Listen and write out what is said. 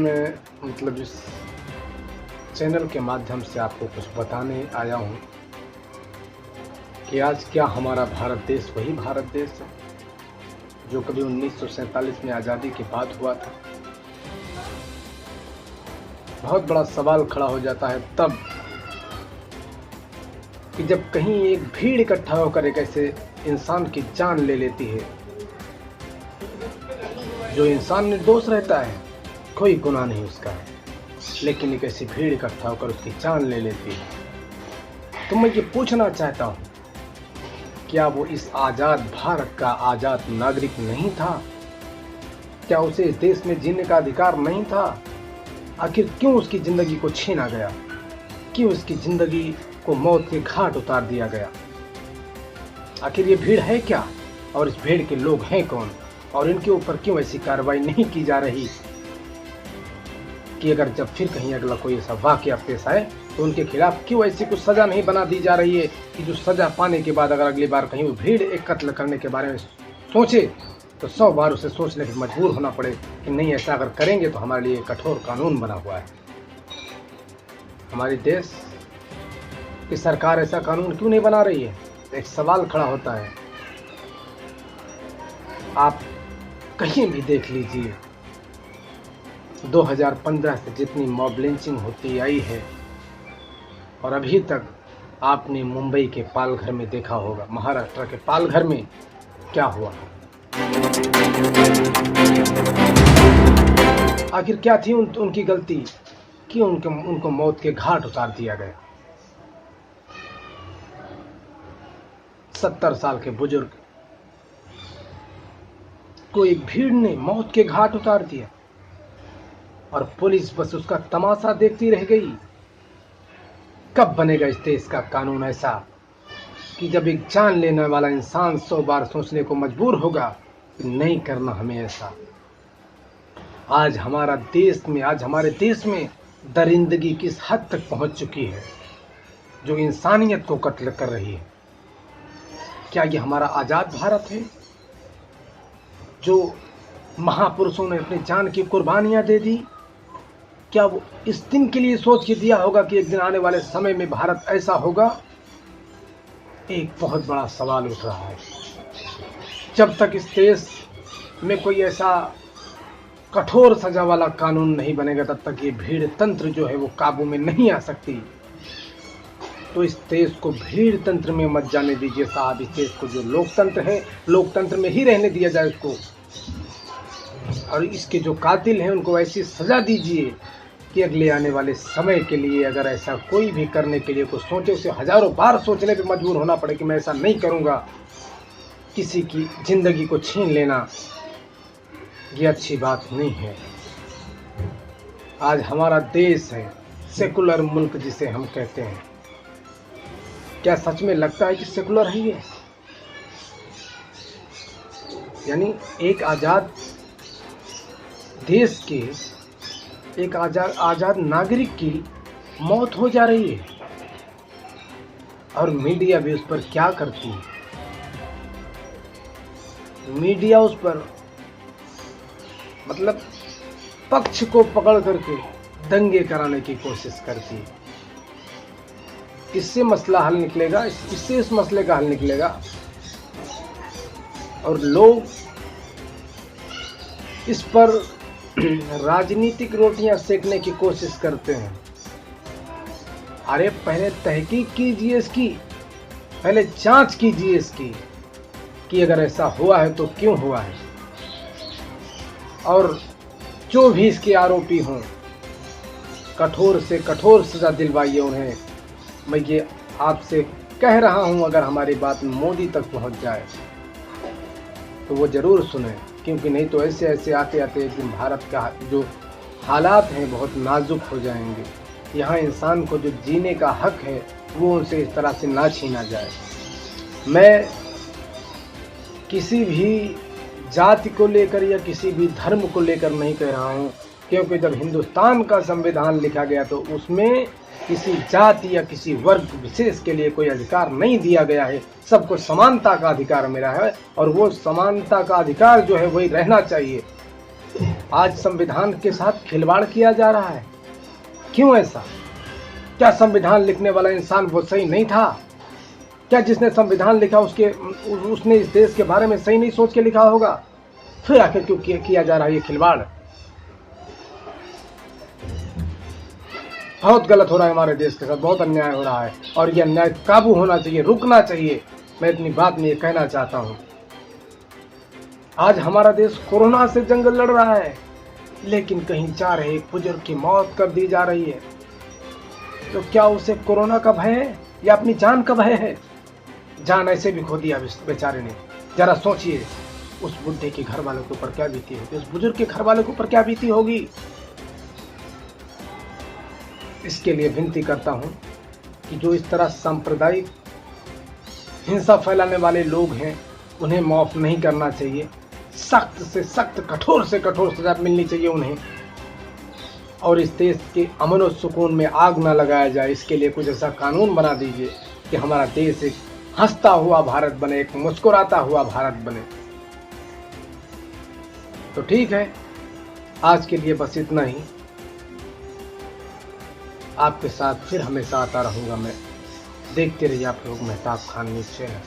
मैं इस चैनल के माध्यम से आपको कुछ बताने आया हूँ कि आज क्या हमारा भारत देश वही भारत देश है जो कभी 1947 में आज़ादी के बाद हुआ था। बहुत बड़ा सवाल खड़ा हो जाता है तब कि जब कहीं एक भीड़ इकट्ठा होकर एक ऐसे इंसान की जान ले लेती है जो इंसान निर्दोष रहता है, कोई गुनाह नहीं उसका है, लेकिन एक ऐसी भीड़ इकट्ठा होकर उसकी जान ले लेती है। तो मैं ये पूछना चाहता हूँ, क्या वो इस आज़ाद भारत का आज़ाद नागरिक नहीं था? क्या उसे इस देश में जीने का अधिकार नहीं था? आखिर क्यों उसकी ज़िंदगी को छीना गया? क्यों उसकी ज़िंदगी को मौत के घाट उतार दिया गया? आखिर ये भीड़ है क्या और इस भीड़ के लोग हैं कौन और इनके ऊपर क्यों ऐसी कार्रवाई नहीं की जा रही कि अगर जब फिर कहीं अगला कोई ऐसा वाकया पेश आए तो उनके खिलाफ क्यों ऐसी कुछ सज़ा नहीं बना दी जा रही है कि जो सज़ा पाने के बाद अगर अगली बार कहीं वो भीड़ एक कत्ल करने के बारे में सोचे तो 100 बार उसे सोचने पर मजबूर होना पड़े कि नहीं, ऐसा अगर करेंगे तो हमारे लिए कठोर कानून बना हुआ है। हमारे देश की सरकार ऐसा कानून क्यों नहीं बना रही है? एक सवाल खड़ा होता है। आप कहीं भी देख लीजिए, 2015 से जितनी मॉब लिंचिंग होती आई है और अभी तक आपने मुंबई के पालघर में देखा होगा, महाराष्ट्र के पालघर में क्या हुआ। आखिर क्या थी उनकी गलती? क्यों उनको मौत के घाट उतार दिया गया? 70 साल के बुजुर्ग को एक भीड़ ने मौत के घाट उतार दिया और पुलिस बस उसका तमाशा देखती रह गई। कब बनेगा इस देश का कानून ऐसा कि जब एक जान लेने वाला इंसान 100 बार सोचने को मजबूर होगा कि नहीं करना हमें ऐसा। आज हमारे देश में दरिंदगी किस हद तक पहुंच चुकी है जो इंसानियत को कत्ल कर रही है। क्या ये हमारा आज़ाद भारत है जो महापुरुषों ने अपनी जान की कुर्बानियां दे दी? क्या वो इस दिन के लिए सोच के दिया होगा कि एक दिन आने वाले समय में भारत ऐसा होगा? एक बहुत बड़ा सवाल उठ रहा है। जब तक इस देश में कोई ऐसा कठोर सजा वाला कानून नहीं बनेगा तब तक ये भीड़ तंत्र जो है वो काबू में नहीं आ सकती। तो इस देश को भीड़ तंत्र में मत जाने दीजिए साहब। इस देश को जो लोकतंत्र है, लोकतंत्र में ही रहने दिया जाए उसको, और इसके जो कातिल हैं उनको ऐसी सजा दीजिए कि अगले आने वाले समय के लिए अगर ऐसा कोई भी करने के लिए कुछ सोचे, उसे हजारों बार सोचने पे मजबूर होना पड़े कि मैं ऐसा नहीं करूँगा। किसी की जिंदगी को छीन लेना ये अच्छी बात नहीं है। आज हमारा देश है सेकुलर मुल्क जिसे हम कहते हैं। क्या सच में लगता है कि सेकुलर है ये? यानी एक आज़ाद देश के एक आज़ाद नागरिक की मौत हो जा रही है और मीडिया भी उस पर क्या करती है? मीडिया उस पर पक्ष को पकड़ करके दंगे कराने की कोशिश करती है। इससे मसला हल निकलेगा, इससे इस मसले का हल निकलेगा और लोग इस पर राजनीतिक रोटियां सेकने की कोशिश करते हैं। अरे पहले तहकीक कीजिए इसकी, पहले जांच कीजिए इसकी कि अगर ऐसा हुआ है तो क्यों हुआ है, और जो भी इसके आरोपी हों कठोर से कठोर सजा दिलवाइए उन्हें। मैं ये आपसे कह रहा हूँ, अगर हमारी बात मोदी तक पहुँच जाए तो वो ज़रूर सुने, क्योंकि नहीं तो ऐसे ऐसे आते आते एक दिन भारत का जो हालात हैं बहुत नाजुक हो जाएंगे। यहाँ इंसान को जो जीने का हक है वो उनसे इस तरह से ना छीना जाए। मैं किसी भी जाति को लेकर या किसी भी धर्म को लेकर नहीं कह रहा हूँ, क्योंकि जब हिंदुस्तान का संविधान लिखा गया तो उसमें किसी जाति या किसी वर्ग विशेष के लिए कोई अधिकार नहीं दिया गया है। सबको समानता का अधिकार मिला है और वो समानता का अधिकार जो है वही रहना चाहिए। आज संविधान के साथ खिलवाड़ किया जा रहा है। क्यों ऐसा? क्या संविधान लिखने वाला इंसान वो सही नहीं था? क्या जिसने संविधान लिखा उसने इस देश के बारे में सही नहीं सोच के लिखा होगा? फिर आखिर क्यों किया जा रहा है ये खिलवाड़? बहुत गलत हो रहा है हमारे देश के साथ, बहुत अन्याय हो रहा है और ये अन्याय काबू होना चाहिए, रुकना चाहिए। मैं अपनी बात में ये कहना चाहता हूं। आज हमारा देश कोरोना से जंग लड़ रहा है, लेकिन कहीं जा रहे एक बुजुर्ग की मौत कर दी जा रही है। तो क्या उसे कोरोना का भय है या अपनी जान का भय है? जान ऐसे भी खो दिया बेचारे ने। जरा सोचिए उस बुढ़े के घर वालों के ऊपर क्या बीती होगी, उस बुजुर्ग के घर वालों के ऊपर क्या बीती होगी। इसके लिए विनती करता हूं कि जो इस तरह सांप्रदायिक हिंसा फैलाने वाले लोग हैं उन्हें माफ नहीं करना चाहिए। सख्त से सख्त, कठोर से कठोर सजा मिलनी चाहिए उन्हें। और इस देश के अमन और सुकून में आग ना लगाया जाए, इसके लिए कुछ ऐसा कानून बना दीजिए कि हमारा देश एक हंसता हुआ भारत बने, एक मुस्कुराता हुआ भारत बने। तो ठीक है, आज के लिए बस इतना ही। आपके साथ फिर हमेशा आता रहूंगा मैं। देखते रहिए आप लोग मेहताब खान न्यूज़ चैनल।